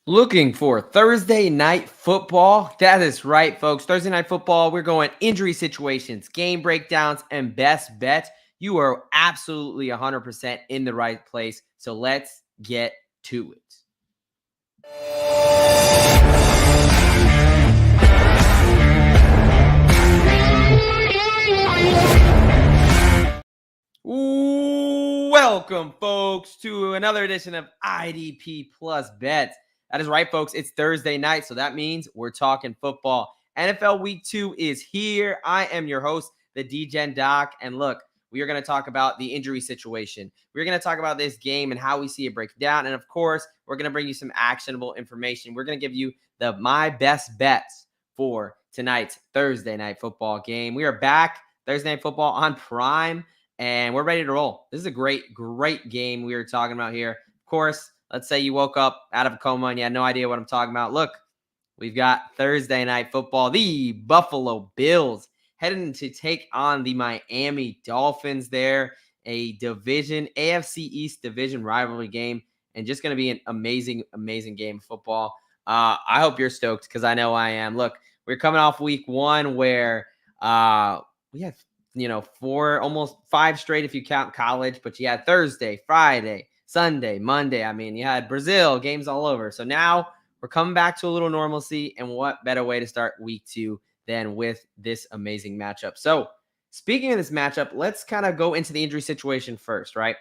Looking for Thursday night football? That is right, folks. Thursday night football, we're going injury situations, game breakdowns, and best bets. You are absolutely 100% in the right place. So let's get to it. Welcome, folks, to another edition of IDP Plus Bets. That is right, folks. It's Thursday night, so that means we're talking football. NFL Week 2 is here. I am your host, the DGen Doc, and look, we are going to talk about the injury situation. We're going to talk about this game and how we see it break down, and of course, we're going to bring you some actionable information. We're going to give you my best bets for tonight's Thursday night football game. We are back Thursday night football on Prime. And we're ready to roll. This is a great game we were talking about here. Of course, let's say you woke up out of a coma and you had no idea what I'm talking about. Look, we've got Thursday night football. The Buffalo Bills heading to take on the Miami Dolphins there. A AFC East division rivalry game. And just going to be an amazing game of football. I hope you're stoked because I know I am. Look, we're coming off week 1 where we have 4, almost 5 straight if you count college, but you had Thursday, Friday, Sunday, Monday. I mean, you had Brazil games all over. So now we're coming back to a little normalcy, and what better way to start week 2 than with this amazing matchup. So speaking of this matchup, let's kind of go into the injury situation first, right?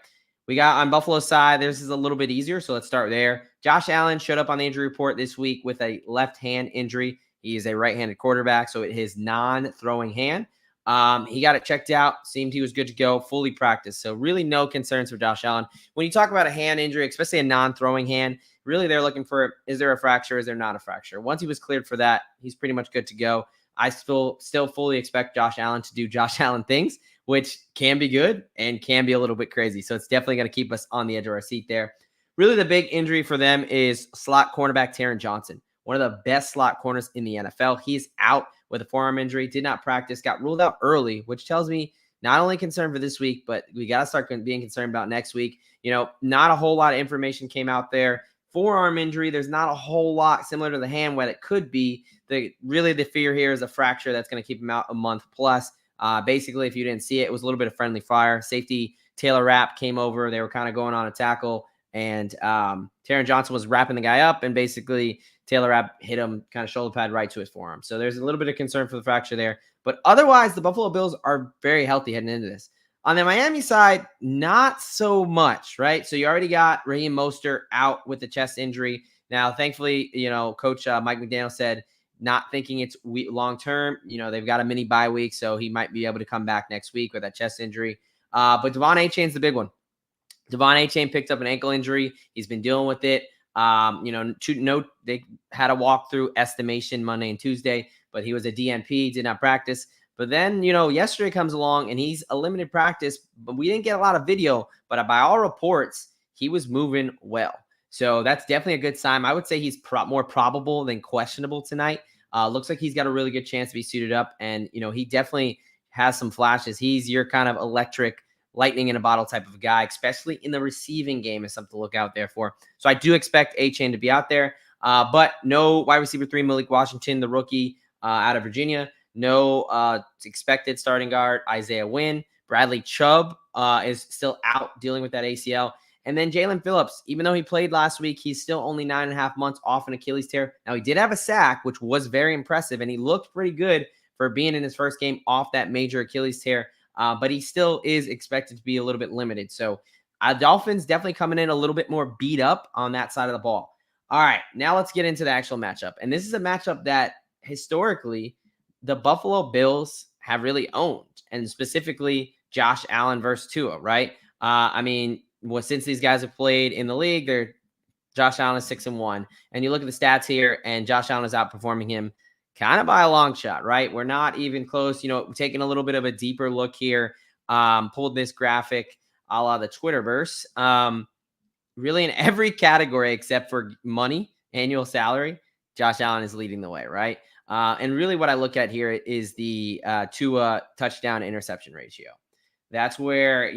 We got on Buffalo's side, this is a little bit easier, so let's start there. Josh Allen showed up on the injury report this week with a left hand injury. He is a right-handed quarterback, so his non-throwing hand. He got it checked out, seemed he was good to go, fully practiced. So really no concerns for Josh Allen. When you talk about a hand injury, especially a non-throwing hand, really they're looking for, is there a fracture? Is there not a fracture? Once he was cleared for that, he's pretty much good to go. I still fully expect Josh Allen to do Josh Allen things, which can be good and can be a little bit crazy. So it's definitely going to keep us on the edge of our seat there. Really the big injury for them is slot cornerback Taron Johnson, one of the best slot corners in the NFL. He's out with a forearm injury, did not practice, got ruled out early, which tells me not only concerned for this week, but we got to start being concerned about next week. Not a whole lot of information came out there. Forearm injury, there's not a whole lot similar to the hand what it could be. Really the fear here is a fracture that's going to keep him out a month plus. Basically, if you didn't see it, it was a little bit of friendly fire. Safety Taylor Rapp came over. They were kind of going on a tackle, and Taron Johnson was wrapping the guy up, and basically Taylor Rapp hit him kind of shoulder pad right to his forearm. So there's a little bit of concern for the fracture there. But otherwise, the Buffalo Bills are very healthy heading into this. On the Miami side, not so much, right? So you already got Raheem Mostert out with the chest injury. Now, thankfully, Coach Mike McDaniel said not thinking it's long-term. They've got a mini bye week, so he might be able to come back next week with that chest injury. But Devon Achane's the big one. Devon Achane picked up an ankle injury. He's been dealing with it. They had a walkthrough estimation Monday and Tuesday, but he was a DNP, did not practice. But then, yesterday comes along and he's a limited practice, but we didn't get a lot of video, but by all reports, he was moving well. So that's definitely a good sign. I would say he's more probable than questionable tonight. Looks like he's got a really good chance to be suited up. And, he definitely has some flashes. He's your kind of electric lightning in a bottle type of guy, especially in the receiving game is something to look out there for. So I do expect Achane to be out there, but no wide receiver 3, Malik Washington, the rookie out of Virginia. No expected starting guard, Isaiah Wynn. Bradley Chubb is still out dealing with that ACL. And then Jalen Phillips, even though he played last week, he's still only 9.5 months off an Achilles tear. Now, he did have a sack, which was very impressive, and he looked pretty good for being in his first game off that major Achilles tear. But he still is expected to be a little bit limited. So Dolphins definitely coming in a little bit more beat up on that side of the ball. All right, now let's get into the actual matchup. And this is a matchup that historically the Buffalo Bills have really owned, and specifically Josh Allen versus Tua, right? Since these guys have played in the league, Josh Allen is 6-1. And you look at the stats here, and Josh Allen is outperforming him kind of by a long shot, right? We're not even close. Taking a little bit of a deeper look here, pulled this graphic a la the Twitterverse. Really in every category except for money, annual salary, Josh Allen is leading the way, right? And really what I look at here is the Tua touchdown interception ratio. That's where,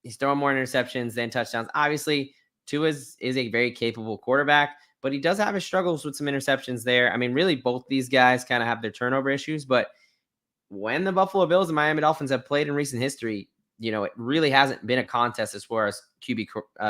he's throwing more interceptions than touchdowns. Obviously, Tua is a very capable quarterback, but he does have his struggles with some interceptions there. I mean, really, both these guys kind of have their turnover issues, but when the Buffalo Bills and Miami Dolphins have played in recent history, it really hasn't been a contest as far as QB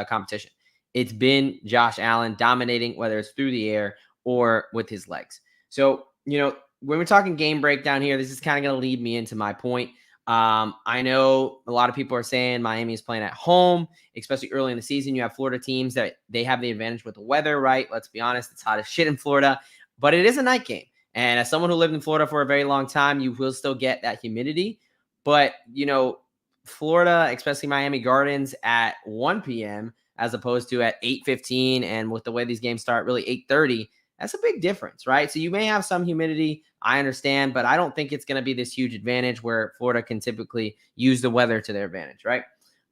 competition. It's been Josh Allen dominating, whether it's through the air or with his legs. So, when we're talking game breakdown here, this is kind of going to lead me into my point. I know a lot of people are saying Miami is playing at home, especially early in the season. You have Florida teams that they have the advantage with the weather, right? Let's be honest, it's hot as shit in Florida, but it is a night game. And as someone who lived in Florida for a very long time, you will still get that humidity. But, Florida, especially Miami Gardens at 1 p.m. as opposed to at 8:15, and with the way these games start, really 8:30, that's a big difference, right? So you may have some humidity, I understand, but I don't think it's going to be this huge advantage where Florida can typically use the weather to their advantage, right?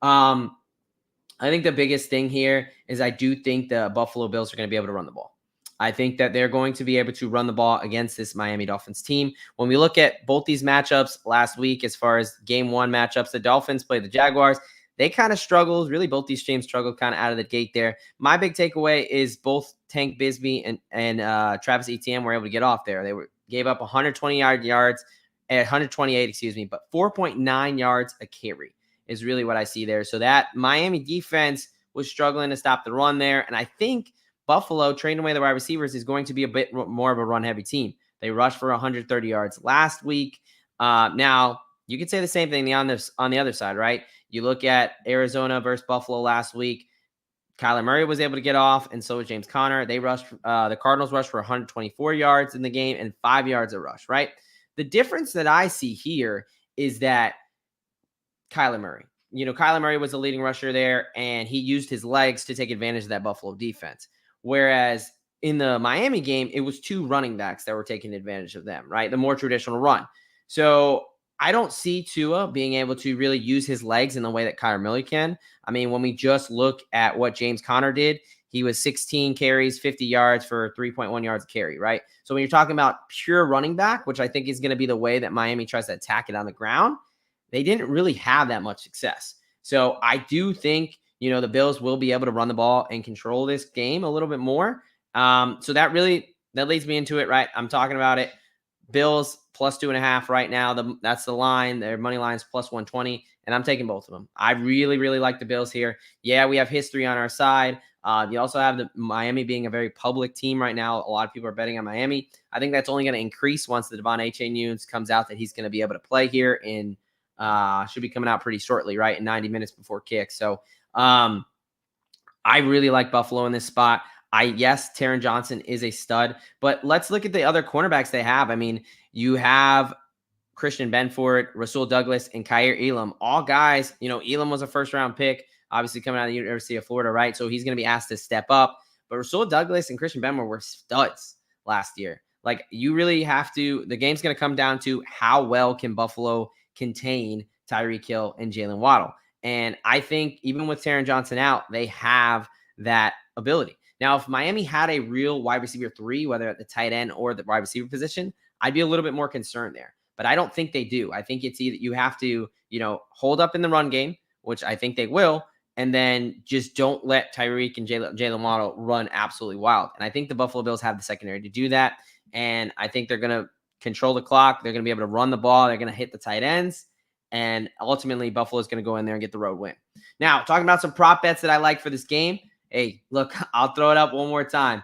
I think the biggest thing here is I do think the Buffalo Bills are going to be able to run the ball. I think that they're going to be able to run the ball against this Miami Dolphins team. When we look at both these matchups last week, as far as game one matchups, the Dolphins played the Jaguars. They kind of struggled. Really, both these teams struggled kind of out of the gate there. My big takeaway is both Tank Bigsby and Travis Etienne were able to get off there. They gave up 128, but 4.9 yards a carry is really what I see there. So that Miami defense was struggling to stop the run there. And I think Buffalo, trading away the wide receivers, is going to be a bit more of a run-heavy team. They rushed for 130 yards last week. Now, you could say the same thing on the other side, right? You look at Arizona versus Buffalo last week. Kyler Murray was able to get off, and so was James Conner. They rushed. The Cardinals rushed for 124 yards in the game and 5 yards a rush, right? The difference that I see here is that Kyler Murray. Kyler Murray was the leading rusher there, and he used his legs to take advantage of that Buffalo defense. Whereas in the Miami game, it was two running backs that were taking advantage of them, right? The more traditional run. So I don't see Tua being able to really use his legs in the way that Kyler Murray can. I mean, when we just look at what James Conner did, he was 16 carries, 50 yards for 3.1 yards a carry, right? So when you're talking about pure running back, which I think is going to be the way that Miami tries to attack it on the ground, they didn't really have that much success. So I do think, the Bills will be able to run the ball and control this game a little bit more. So that leads me into it, right? I'm talking about it. Bills plus 2.5 right now. That's the line. Their money line's plus 120, and I'm taking both of them. I really, really like the Bills here. Yeah, we have history on our side. You also have the Miami being a very public team right now. A lot of people are betting on Miami. I think that's only going to increase once the Devon Achane news comes out that he's going to be able to play here in should be coming out pretty shortly, right? In 90 minutes before kick. So I really like Buffalo in this spot. Yes, Taron Johnson is a stud, but let's look at the other cornerbacks they have. I mean, you have Christian Benford, Rasul Douglas, and Kaiir Elam. All guys, Elam was a first-round pick, obviously coming out of the University of Florida, right? So he's going to be asked to step up. But Rasul Douglas and Christian Benford were studs last year. Like, you really have to – the game's going to come down to how well can Buffalo contain Tyreek Hill and Jalen Waddle. And I think even with Taron Johnson out, they have that ability. Now, if Miami had a real wide receiver 3, whether at the tight end or the wide receiver position, I'd be a little bit more concerned there. But I don't think they do. I think it's either you have to, hold up in the run game, which I think they will, and then just don't let Tyreek and Jalen Waddle run absolutely wild. And I think the Buffalo Bills have the secondary to do that. And I think they're going to control the clock. They're going to be able to run the ball. They're going to hit the tight ends. And ultimately, Buffalo is going to go in there and get the road win. Now, talking about some prop bets that I like for this game. Hey, look, I'll throw it up one more time.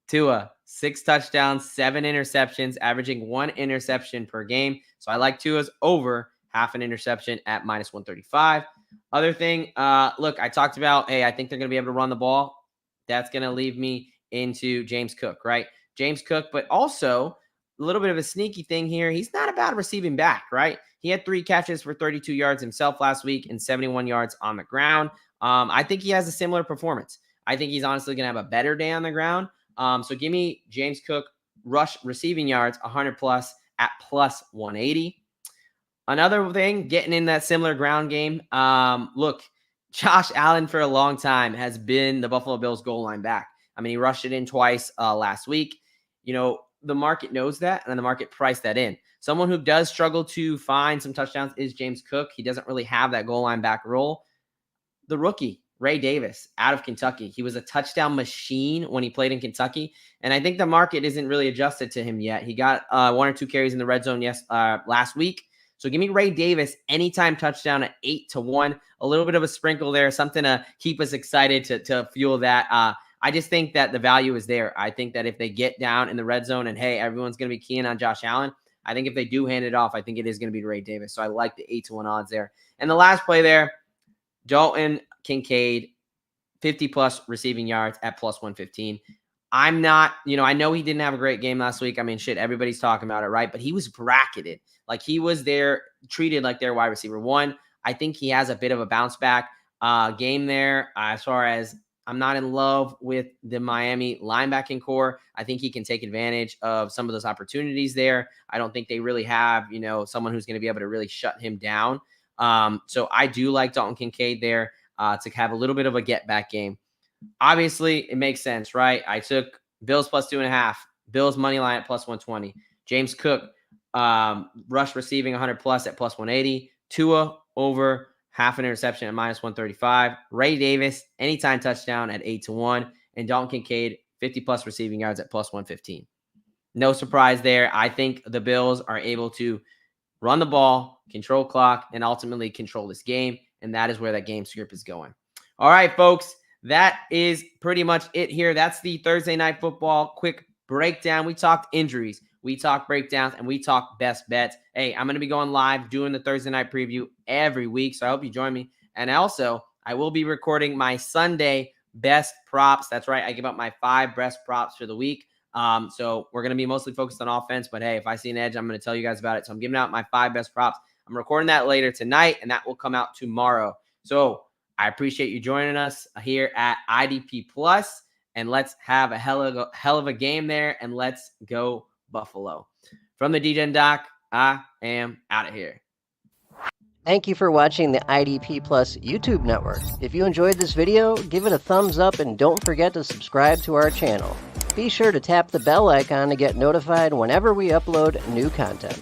Tua, 6 touchdowns, 7 interceptions, averaging 1 interception per game. So I like Tua's over half an interception at minus 135. Other thing, look, I talked about, I think they're going to be able to run the ball. That's going to leave me into James Cook, right? James Cook, but also a little bit of a sneaky thing here. He's not a bad receiving back, right? He had 3 catches for 32 yards himself last week and 71 yards on the ground. I think he has a similar performance. I think he's honestly going to have a better day on the ground. So give me James Cook rush receiving yards 100 plus at plus 180. Another thing, getting in that similar ground game. Look, Josh Allen for a long time has been the Buffalo Bills goal line back. I mean, he rushed it in twice last week. The market knows that, and the market priced that in. Someone who does struggle to find some touchdowns is James Cook. He doesn't really have that goal line back role. The rookie, Ray Davis out of Kentucky. He was a touchdown machine when he played in Kentucky, and I think the market isn't really adjusted to him yet. He got 1 or 2 carries in the red zone last week. So give me Ray Davis anytime touchdown at 8-1. A little bit of a sprinkle there, something to keep us excited to fuel that. I just think that the value is there. I think that if they get down in the red zone and, hey, everyone's going to be keying on Josh Allen, I think if they do hand it off, I think it is going to be Ray Davis. So I like the 8-1 odds there. And the last play there, Dalton Kincaid, 50-plus receiving yards at plus 115. I'm not, I know he didn't have a great game last week. I mean, shit, everybody's talking about it, right? But he was bracketed. Like, he was there, treated like their wide receiver one. I think he has a bit of a bounce back game there as far as I'm not in love with the Miami linebacking core. I think he can take advantage of some of those opportunities there. I don't think they really have, someone who's going to be able to really shut him down. So I do like Dalton Kincaid there to have a little bit of a get back game. Obviously, it makes sense, right? I took Bills plus 2.5, Bills money line at plus 120. James Cook, rush receiving 100 plus at plus 180. Tua over half an interception at minus 135. Ray Davis, anytime touchdown at 8-1. And Dalton Kincaid, 50 plus receiving yards at plus 115. No surprise there. I think the Bills are able to run the ball, control clock, and ultimately control this game. And that is where that game script is going. All right, folks. That is pretty much it here. That's the Thursday Night Football quick breakdown. We talked injuries, we talked breakdowns, and we talked best bets. Hey, I'm going to be going live doing the Thursday night preview every week, so I hope you join me. And also, I will be recording my Sunday best props. That's right. I give up my 5 best props for the week. So we're going to be mostly focused on offense, but hey, if I see an edge, I'm going to tell you guys about it. So I'm giving out my 5 best props. I'm recording that later tonight, and that will come out tomorrow. So I appreciate you joining us here at IDP Plus, and let's have a hell of a game there, and let's go Buffalo. From the DJ Doc, I am out of here. Thank you for watching the IDP Plus YouTube network. If you enjoyed this video, give it a thumbs up and don't forget to subscribe to our channel. Be sure to tap the bell icon to get notified whenever we upload new content.